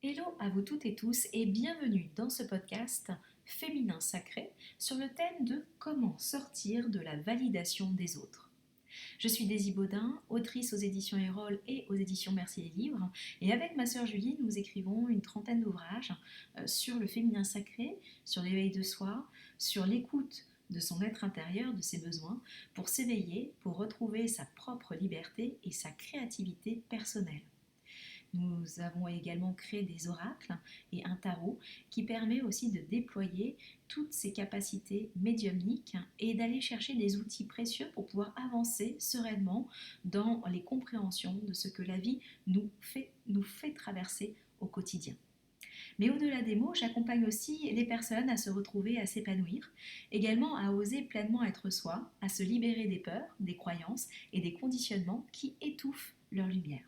Hello à vous toutes et tous et bienvenue dans ce podcast Féminin Sacré sur le thème de comment sortir de la validation des autres. Je suis Daisy Baudin, autrice aux éditions Erol et aux éditions Merci les Livres, et avec ma sœur Julie, nous écrivons une trentaine d'ouvrages sur le féminin sacré, sur l'éveil de soi, sur l'écoute de son être intérieur, de ses besoins, pour s'éveiller, pour retrouver sa propre liberté et sa créativité personnelle. Nous avons également créé des oracles et un tarot qui permet aussi de déployer toutes ces capacités médiumniques et d'aller chercher des outils précieux pour pouvoir avancer sereinement dans les compréhensions de ce que la vie nous fait traverser au quotidien. Mais au-delà des mots, j'accompagne aussi les personnes à se retrouver, à s'épanouir, également à oser pleinement être soi, à se libérer des peurs, des croyances et des conditionnements qui étouffent leur lumière.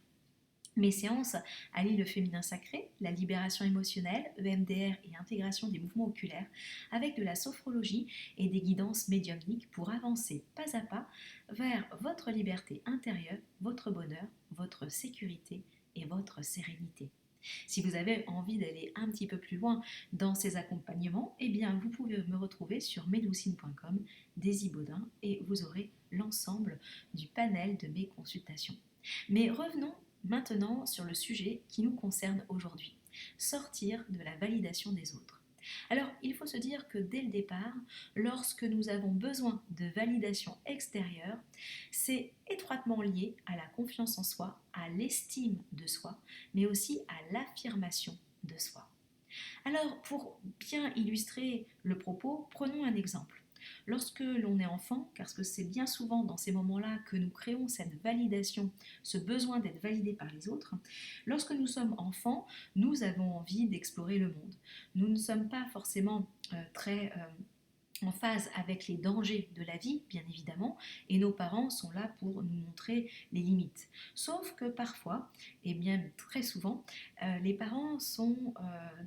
Mes séances allient le féminin sacré, la libération émotionnelle, EMDR et intégration des mouvements oculaires, avec de la sophrologie et des guidances médiumniques pour avancer pas à pas vers votre liberté intérieure, votre bonheur, votre sécurité et votre sérénité. Si vous avez envie d'aller un petit peu plus loin dans ces accompagnements, eh bien vous pouvez me retrouver sur medoucine.com, Daisy Baudin, et vous aurez l'ensemble du panel de mes consultations. Mais revenons maintenant sur le sujet qui nous concerne aujourd'hui, sortir de la validation des autres. Alors, il faut se dire que dès le départ, lorsque nous avons besoin de validation extérieure, c'est étroitement lié à la confiance en soi, à l'estime de soi, mais aussi à l'affirmation de soi. Alors, pour bien illustrer le propos, prenons un exemple. Lorsque l'on est enfant, parce que c'est bien souvent dans ces moments-là que nous créons cette validation, ce besoin d'être validé par les autres, lorsque nous sommes enfants, nous avons envie d'explorer le monde. Nous ne sommes pas forcément très en phase avec les dangers de la vie, bien évidemment, et nos parents sont là pour nous montrer les limites. Sauf que parfois, et bien très souvent, les parents sont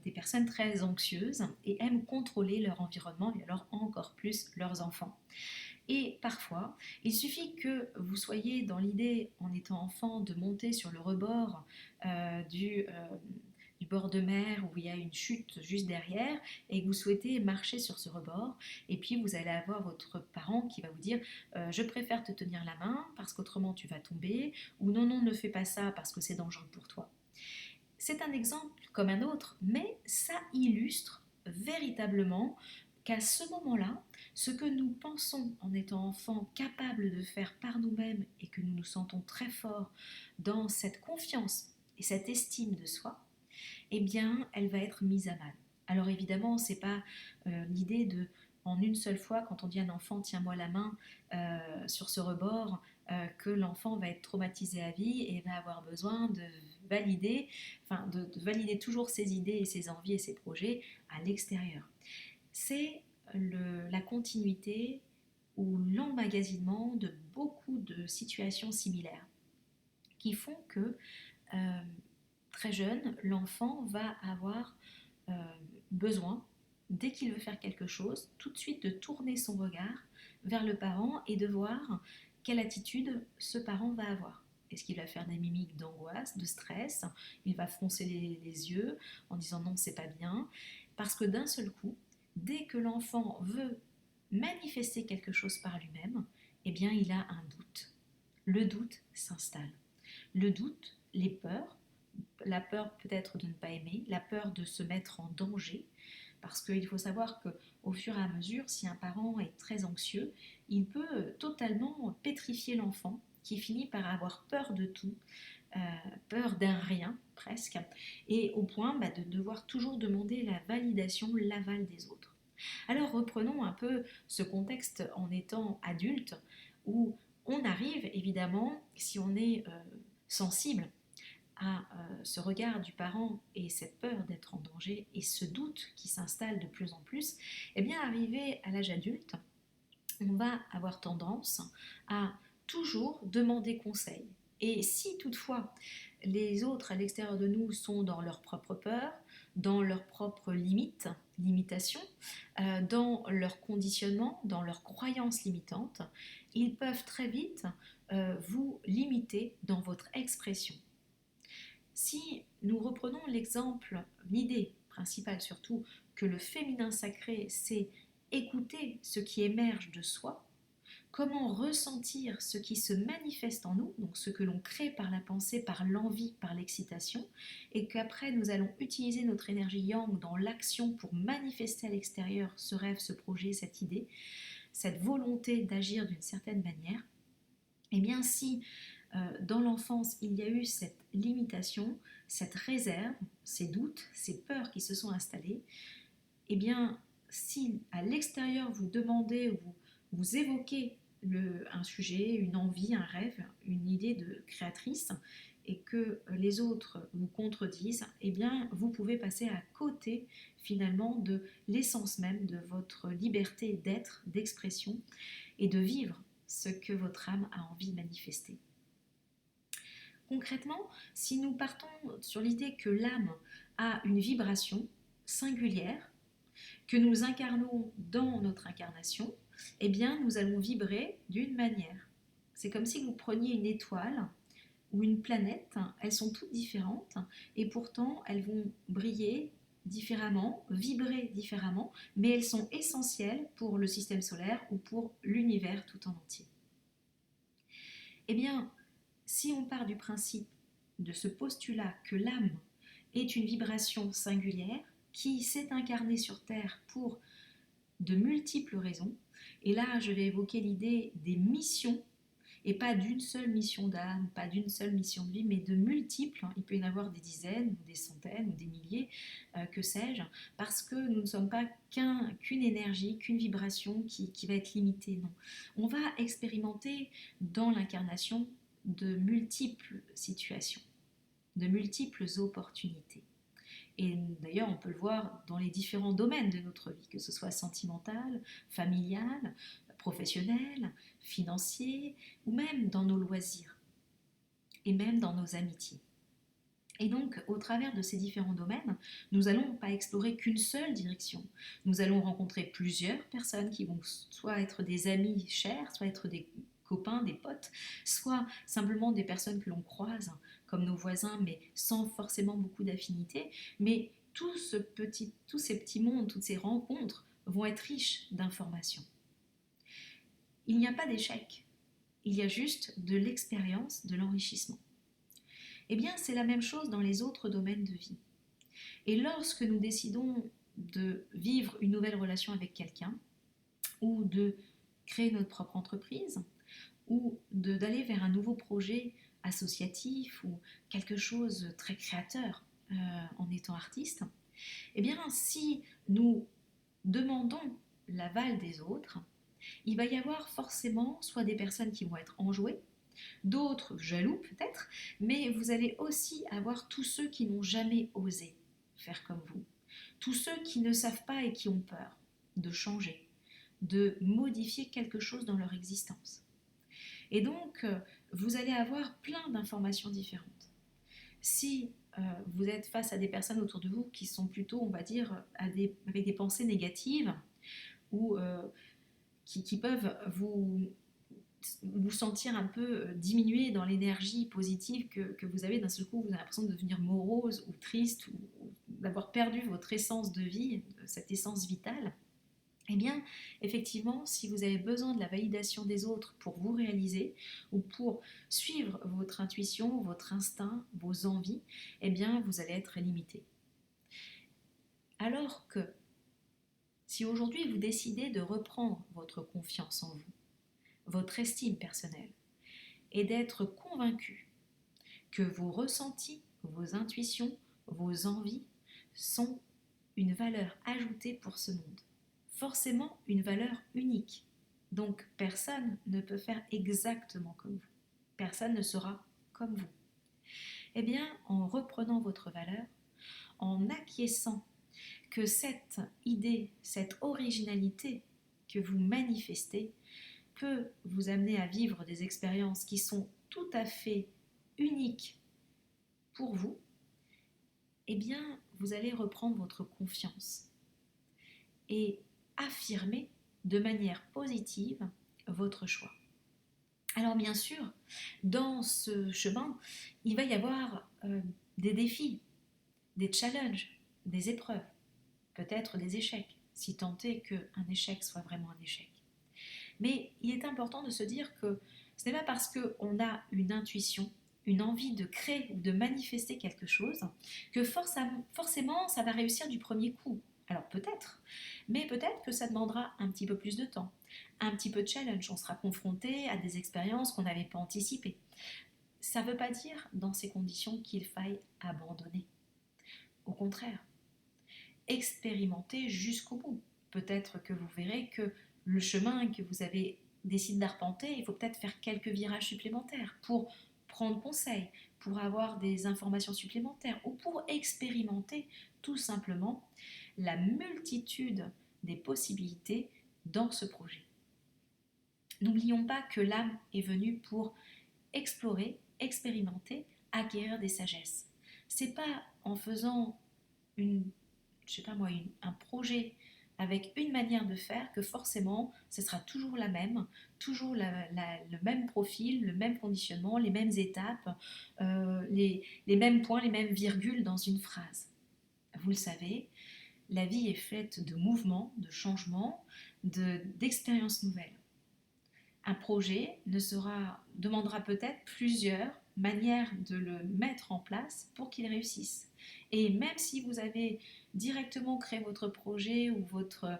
des personnes très anxieuses et aiment contrôler leur environnement et alors encore plus leurs enfants. Et parfois, il suffit que vous soyez dans l'idée, en étant enfant, de monter sur le rebord du bord de mer où il y a une chute juste derrière et que vous souhaitez marcher sur ce rebord, et puis vous allez avoir votre parent qui va vous dire je préfère te tenir la main parce qu'autrement tu vas tomber, ou non, non, ne fais pas ça parce que c'est dangereux pour toi. C'est un exemple comme un autre, mais ça illustre véritablement qu'à ce moment-là, ce que nous pensons en étant enfants capables de faire par nous-mêmes et que nous nous sentons très forts dans cette confiance et cette estime de soi, eh bien, elle va être mise à mal. Alors évidemment, c'est pas l'idée de, en une seule fois, quand on dit à un enfant, tiens-moi la main sur ce rebord, que l'enfant va être traumatisé à vie et va avoir besoin de valider, de valider toujours ses idées et ses envies et ses projets à l'extérieur. C'est la continuité ou l'emmagasinement de beaucoup de situations similaires qui font que euh, très jeune, l'enfant va avoir euh, besoin, dès qu'il veut faire quelque chose, tout de suite de tourner son regard vers le parent et de voir quelle attitude ce parent va avoir. Est-ce qu'il va faire des mimiques d'angoisse, de stress? Il va froncer les yeux en disant non, c'est pas bien. Parce que d'un seul coup, dès que l'enfant veut manifester quelque chose par lui-même, eh bien il a un doute. Le doute s'installe. Le doute, les peurs, la peur peut-être de ne pas aimer, la peur de se mettre en danger, parce qu'il faut savoir qu'au fur et à mesure, si un parent est très anxieux, il peut totalement pétrifier l'enfant qui finit par avoir peur de tout, euh, peur d'un rien presque, et au point de devoir toujours demander la validation, l'aval des autres. Alors reprenons un peu ce contexte en étant adulte, où on arrive évidemment, si on est sensible à ce regard du parent et cette peur d'être en danger et ce doute qui s'installe de plus en plus, eh bien arrivé à l'âge adulte, on va avoir tendance à toujours demander conseil. Et si toutefois les autres à l'extérieur de nous sont dans leur propre peur, dans leurs propres limitations, dans leur conditionnement, dans leurs croyances limitantes, ils peuvent très vite vous limiter dans votre expression. Si nous reprenons l'idée principale surtout, que le féminin sacré, c'est écouter ce qui émerge de soi, comment ressentir ce qui se manifeste en nous, donc ce que l'on crée par la pensée, par l'envie, par l'excitation, et qu'après nous allons utiliser notre énergie yang dans l'action pour manifester à l'extérieur ce rêve, ce projet, cette idée, cette volonté d'agir d'une certaine manière. Eh bien si dans l'enfance il y a eu cette limitation, cette réserve, ces doutes, ces peurs qui se sont installés, eh bien si à l'extérieur vous demandez, vous évoquez un sujet, une envie, un rêve, une idée de créatrice, et que les autres vous contredisent, eh bien vous pouvez passer à côté finalement de l'essence même de votre liberté d'être, d'expression et de vivre ce que votre âme a envie de manifester. Concrètement, si nous partons sur l'idée que l'âme a une vibration singulière, que nous incarnons dans notre incarnation, eh bien nous allons vibrer d'une manière. C'est comme si vous preniez une étoile ou une planète, elles sont toutes différentes et pourtant elles vont briller différemment, vibrer différemment, mais elles sont essentielles pour le système solaire ou pour l'univers tout en entier. Eh bien, si on part du principe de ce postulat que l'âme est une vibration singulière qui s'est incarnée sur Terre pour de multiples raisons, et là je vais évoquer l'idée des missions, et pas d'une seule mission d'âme, pas d'une seule mission de vie, mais de multiples, il peut y en avoir des dizaines, ou des centaines, ou des milliers, que sais-je, parce que nous ne sommes pas qu'une énergie, qu'une vibration qui va être limitée, non. On va expérimenter dans l'incarnation de multiples situations, de multiples opportunités. Et d'ailleurs, on peut le voir dans les différents domaines de notre vie, que ce soit sentimental, familial, professionnel, financier, ou même dans nos loisirs, et même dans nos amitiés. Et donc, au travers de ces différents domaines, nous n'allons pas explorer qu'une seule direction. Nous allons rencontrer plusieurs personnes qui vont soit être des amis chers, soit être des copains, des potes, soit simplement des personnes que l'on croise comme nos voisins, mais sans forcément beaucoup d'affinité. Mais tous ces petits mondes, toutes ces rencontres vont être riches d'informations. Il n'y a pas d'échec, il y a juste de l'expérience, de l'enrichissement. Eh bien, c'est la même chose dans les autres domaines de vie. Et lorsque nous décidons de vivre une nouvelle relation avec quelqu'un, ou de créer notre propre entreprise, ou d'aller vers un nouveau projet associatif, ou quelque chose de très créateur en étant artiste, eh bien, si nous demandons l'aval des autres, il va y avoir forcément soit des personnes qui vont être enjouées, d'autres jaloux peut-être, mais vous allez aussi avoir tous ceux qui n'ont jamais osé faire comme vous, tous ceux qui ne savent pas et qui ont peur de changer, de modifier quelque chose dans leur existence. Et donc, vous allez avoir plein d'informations différentes. Si vous êtes face à des personnes autour de vous qui sont plutôt, on va dire, avec des pensées négatives, ou qui peuvent vous sentir un peu diminué dans l'énergie positive que vous avez, d'un seul coup vous avez l'impression de devenir morose ou triste, ou d'avoir perdu votre essence de vie, cette essence vitale, eh bien effectivement si vous avez besoin de la validation des autres pour vous réaliser ou pour suivre votre intuition, votre instinct, vos envies, eh bien vous allez être limité. Alors que si aujourd'hui vous décidez de reprendre votre confiance en vous, votre estime personnelle, et d'être convaincu que vos ressentis, vos intuitions, vos envies sont une valeur ajoutée pour ce monde. Forcément une valeur unique. Donc personne ne peut faire exactement comme vous. Personne ne sera comme vous. Eh bien, en reprenant votre valeur, en acquiesçant que cette idée, cette originalité que vous manifestez peut vous amener à vivre des expériences qui sont tout à fait uniques pour vous, eh bien, vous allez reprendre votre confiance et affirmer de manière positive votre choix. Alors bien sûr, dans ce chemin, il va y avoir des défis, des challenges, des épreuves, peut-être des échecs, si tant est qu'un échec soit vraiment un échec. Mais il est important de se dire que ce n'est pas parce qu'on a une intuition, une envie de créer ou de manifester quelque chose, que forcément ça va réussir du premier coup. Alors peut-être, mais peut-être que ça demandera un petit peu plus de temps, un petit peu de challenge, on sera confronté à des expériences qu'on n'avait pas anticipées. Ça ne veut pas dire dans ces conditions qu'il faille abandonner. Au contraire, expérimentez jusqu'au bout. Peut-être que vous verrez que le chemin que vous avez décidé d'arpenter, il faut peut-être faire quelques virages supplémentaires pour prendre conseil, pour avoir des informations supplémentaires ou pour expérimenter tout simplement la multitude des possibilités dans ce projet. N'oublions pas que l'âme est venue pour explorer, expérimenter, acquérir des sagesses. C'est pas en faisant un projet avec une manière de faire que forcément ce sera toujours la même, toujours le même profil, le même conditionnement, les mêmes étapes, les mêmes points, les mêmes virgules dans une phrase. Vous le savez, la vie est faite de mouvements, de changements, d'expériences nouvelles. Un projet demandera peut-être plusieurs manières de le mettre en place pour qu'il réussisse. Et même si vous avez directement créé votre projet ou votre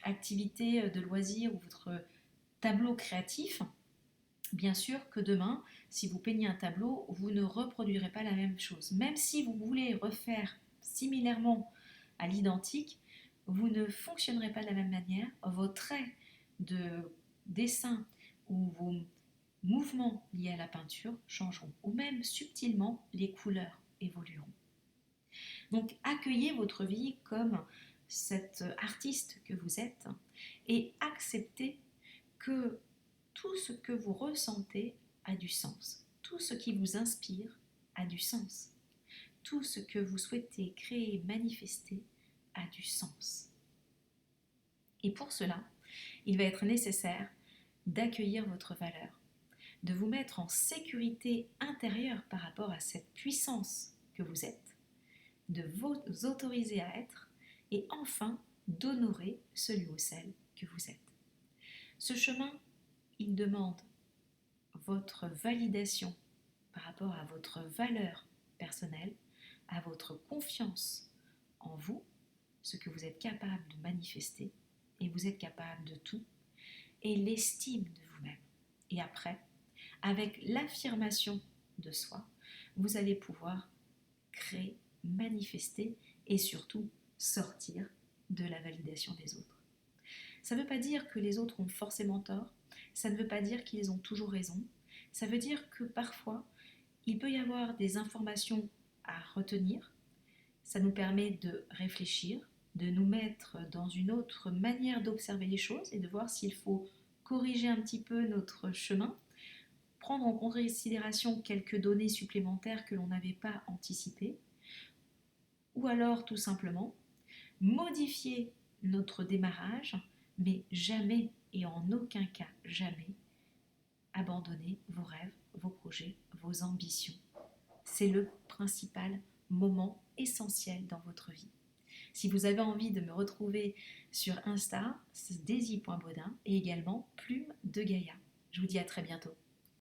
activité de loisir ou votre tableau créatif, bien sûr que demain, si vous peignez un tableau, vous ne reproduirez pas la même chose. Même si vous voulez refaire similairement à l'identique, vous ne fonctionnerez pas de la même manière. Vos traits de dessin ou vos mouvements liés à la peinture changeront, ou même subtilement les couleurs évolueront. Donc accueillez votre vie comme cet artiste que vous êtes et acceptez que tout ce que vous ressentez a du sens. Tout ce qui vous inspire a du sens. Tout ce que vous souhaitez créer, manifester a du sens. Et pour cela, il va être nécessaire d'accueillir votre valeur, de vous mettre en sécurité intérieure par rapport à cette puissance que vous êtes, de vous autoriser à être et enfin d'honorer celui ou celle que vous êtes. Ce chemin, il demande votre validation par rapport à votre valeur personnelle, à votre confiance en vous, ce que vous êtes capable de manifester, et vous êtes capable de tout, et l'estime de vous-même. Et après, avec l'affirmation de soi, vous allez pouvoir créer, manifester et surtout sortir de la validation des autres. Ça ne veut pas dire que les autres ont forcément tort, ça ne veut pas dire qu'ils ont toujours raison, ça veut dire que parfois, il peut y avoir des informations à retenir, ça nous permet de réfléchir, de nous mettre dans une autre manière d'observer les choses et de voir s'il faut corriger un petit peu notre chemin, prendre en considération quelques données supplémentaires que l'on n'avait pas anticipées, ou alors tout simplement modifier notre démarrage, mais jamais et en aucun cas jamais abandonner vos rêves, vos projets, vos ambitions. C'est le principal moment essentiel dans votre vie. Si vous avez envie de me retrouver sur Insta, c'est daisy.baudin et également Plume de Gaïa. Je vous dis à très bientôt.